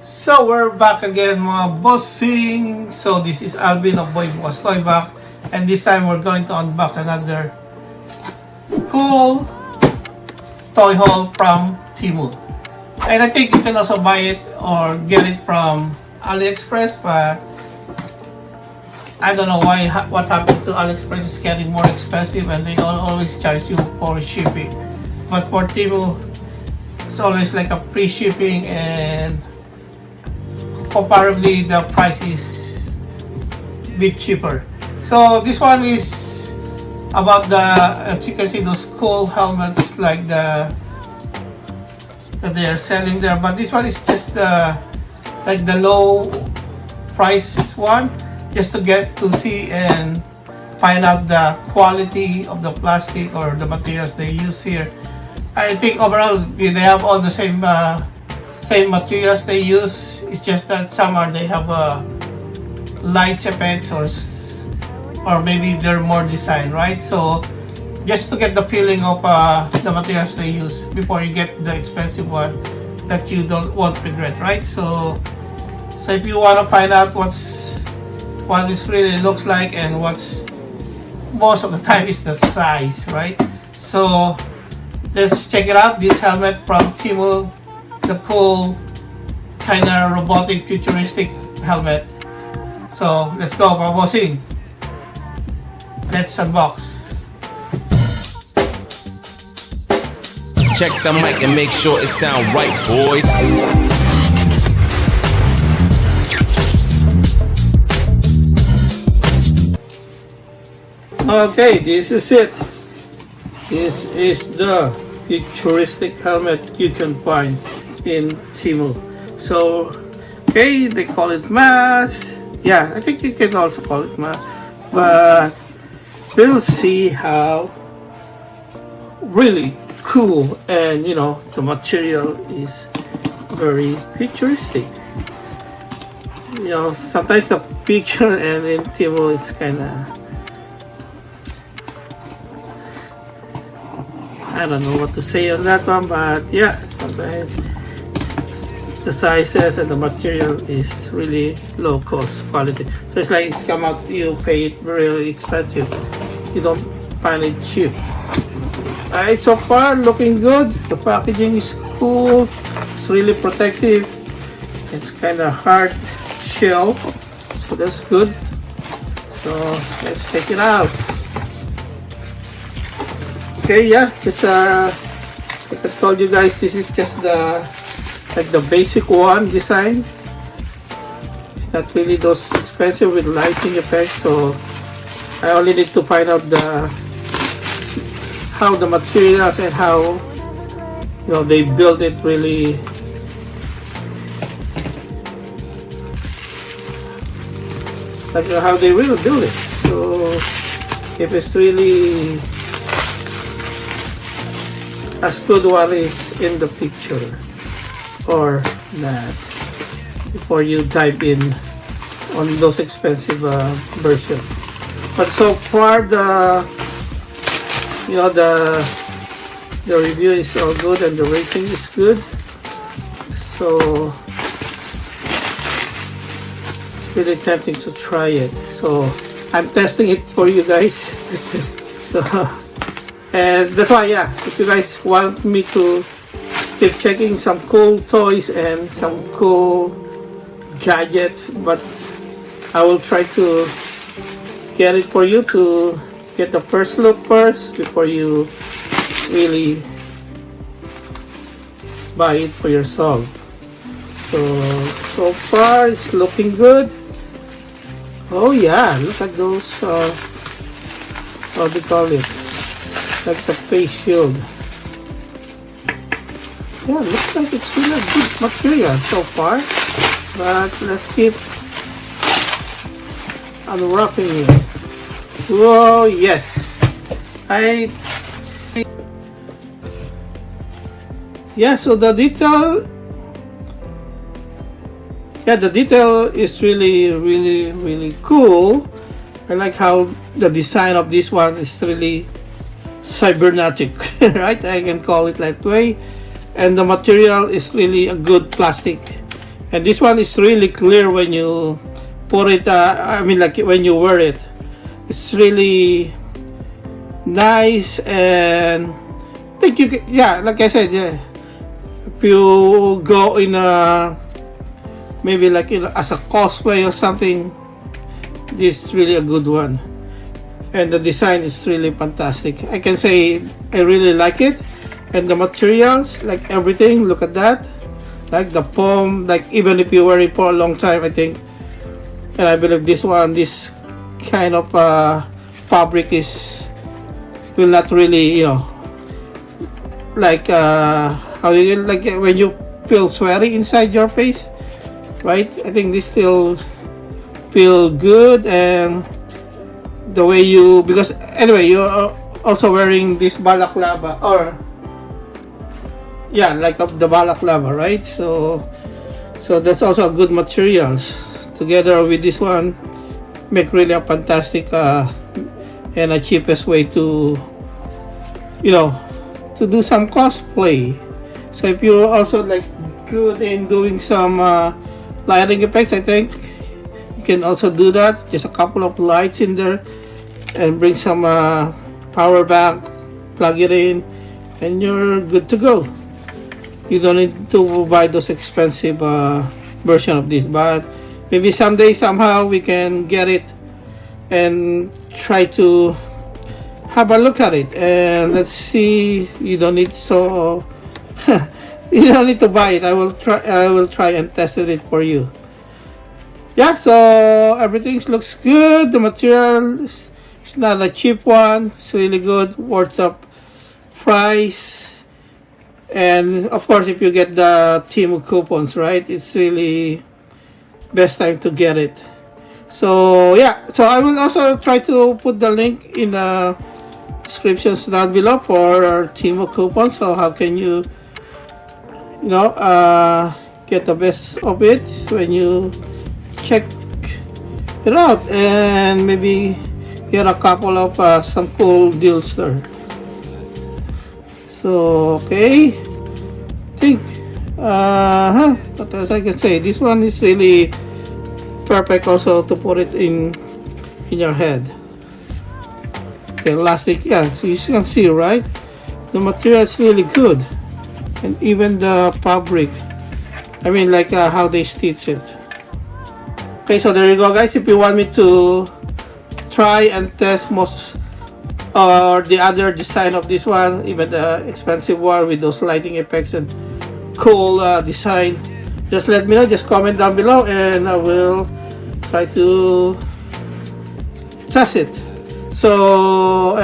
So we're back again mga bossing. So this is Alvin of Boy Bukas Toy Box, and this time we're going to unbox another cool toy haul from Temu. And I think you can also buy it or get it from AliExpress, but I don't know why what happened to AliExpress is getting more expensive and they always charge you for shipping. But for Temu, it's always like a free shipping, and comparably the price is a bit cheaper. So this one is about the, as you can see, those cool helmets like that they are selling there, but this one is just the like the low price one, just to get to see and find out the quality of the plastic or the materials they use here. I think overall they have all the same materials they use. It's just that some are they have lights effects or maybe they're more designed, right? So just to get the feeling of the materials they use before you get the expensive one that you won't regret, right? So if you want to find out what this really looks like, and what's most of the time is the size, right? So let's check it out. This helmet from Temu, the cool kind of robotic futuristic helmet. So let's go, bossing. Let's unbox. Check the mic and make sure it sound right, boys. Okay, this is it. This is the futuristic helmet you can find in Temu. So, okay, they call it mask. Yeah, I think you can also call it mask. But we'll see how really cool, and you know, the material is very futuristic. You know, sometimes the picture and in Temu it's kind of, I don't know what to say on that one, but yeah, sometimes the sizes and the material is really low cost quality. So it's like it's come out, you pay it really expensive, you don't find it cheap. Alright, so far looking good. The packaging is cool, it's really protective, it's kind of hard shell, so that's good. So let's take it out. Okay, yeah, just like I told you guys, this is just the basic one design. It's not really those expensive with lighting effects, so I only need to find out how the materials and how, you know, they build it really. Like how they really build it. So if it's really as good what is in the picture or not, before you dive in on those expensive versions. But so far the review is all good and the rating is good, so it's really tempting to try it. So I'm testing it for you guys. So, and that's why, yeah, if you guys want me to keep checking some cool toys and some cool gadgets, but I will try to get it for you to get the first look first before you really buy it for yourself. So far it's looking good. Oh yeah, look at those what do you call it, like the face shield. Yeah, looks like it's really a good material so far, but let's keep unwrapping it. Whoa, yes, yeah, so the detail is really cool. I like how the design of this one is really cybernetic, right? I can call it that way. And the material is really a good plastic And this one is really clear when you put it, I mean like when you wear it. It's really nice, and I think you can, yeah, like I said, yeah, if you go in a, maybe like as a cosplay or something, this is really a good one. And the design is really fantastic. I can say I really like it. And the materials, like everything, look at that. Like the foam, like even if you wear it for a long time, I think, and I believe this one, this kind of fabric will not really, you know, like how do you, like when you feel sweaty inside your face, right? I think this still feel good. And the way you, because anyway, you're also wearing this balaclava, or yeah, like the balaclava, right? So that's also a good materials together with this one, make really a fantastic and a cheapest way to, you know, to do some cosplay. So if you're also like good in doing some lighting effects, I think you can also do that. Just a couple of lights in there, and bring some power bank, plug it in, and you're good to go. You don't need to buy those expensive version of this, but maybe someday somehow we can get it and try to have a look at it, and let's see. You don't need so you don't need to buy it. I will try and test it for you. Yeah, so everything looks good. The material is not a cheap one. It's really good, worth the price. And of course, if you get the Temu coupons, right, it's really best time to get it. So yeah, so I will also try to put the link in the descriptions down below for our Temu coupons. So how can you, you know, get the best of it when you check it out, and maybe get a couple of some cool deals there. So okay, I think what else I can say, this one is really perfect also to put it in your head. The elastic, yeah, so you can see, right, the material is really good, and even the fabric, I mean like how they stitch it. Okay, so there you go guys. If you want me to try and test most or the other design of this one, even the expensive one with those lighting effects and cool design, just let me know. Just comment down below, and I will try to test it. So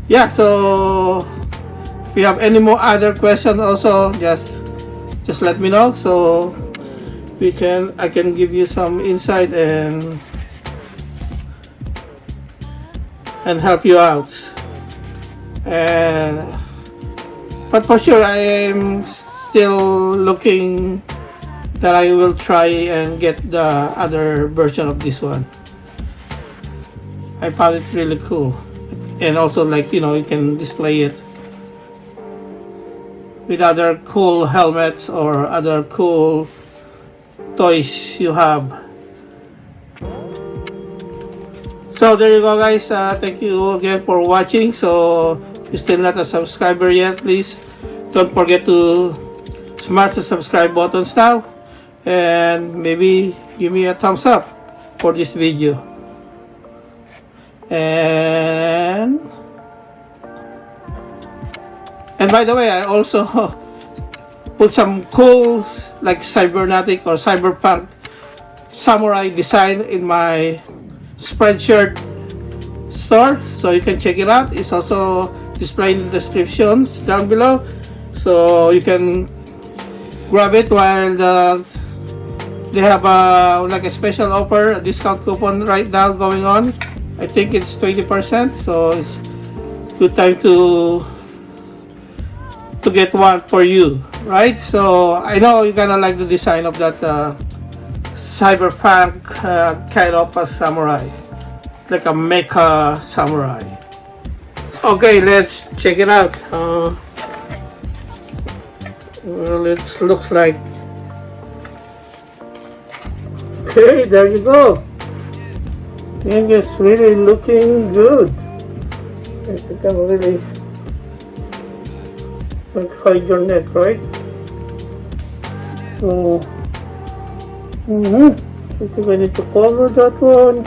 yeah, so if you have any more other questions also, just let me know, so I can give you some insight and help you out. But for sure, I am still looking that I will try and get the other version of this one. I found it really cool, and also like, you know, you can display it with other cool helmets or other cool toys you have. So there you go guys, thank you again for watching. So if you're still not a subscriber yet, please don't forget to smash the subscribe buttons now, and maybe give me a thumbs up for this video. And by the way, I also put some cool like cybernetic or cyberpunk samurai design in my Spreadshirt store, so you can check it out. It's also displayed in the descriptions down below, so you can grab it while they have like a special offer, a discount coupon right now going on. I think it's 20%, so it's good time to get one for you, right? So I know you're gonna like the design of that cyberpunk kind of a samurai, like a mecha samurai. Okay, let's check it out. Well, it looks like Okay, there you go. Thing is really looking good. I think I'm really like hide your neck, right? So, I think I need to cover that one.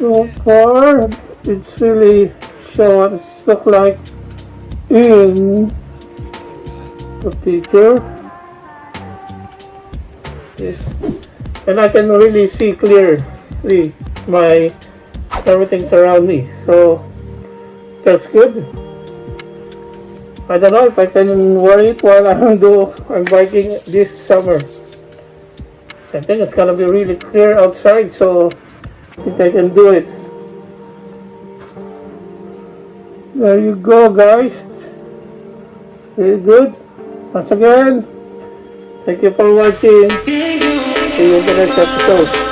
So far, it's really showing. It's look like in the picture. Yes. And I can really see clearly my everything's around me. So that's good. I don't know if I can wear it while I'm biking this summer. I think it's gonna be really clear outside, so I think I can do it. There you go, guys. Very good. Once again, thank you for watching. See you in the next episode.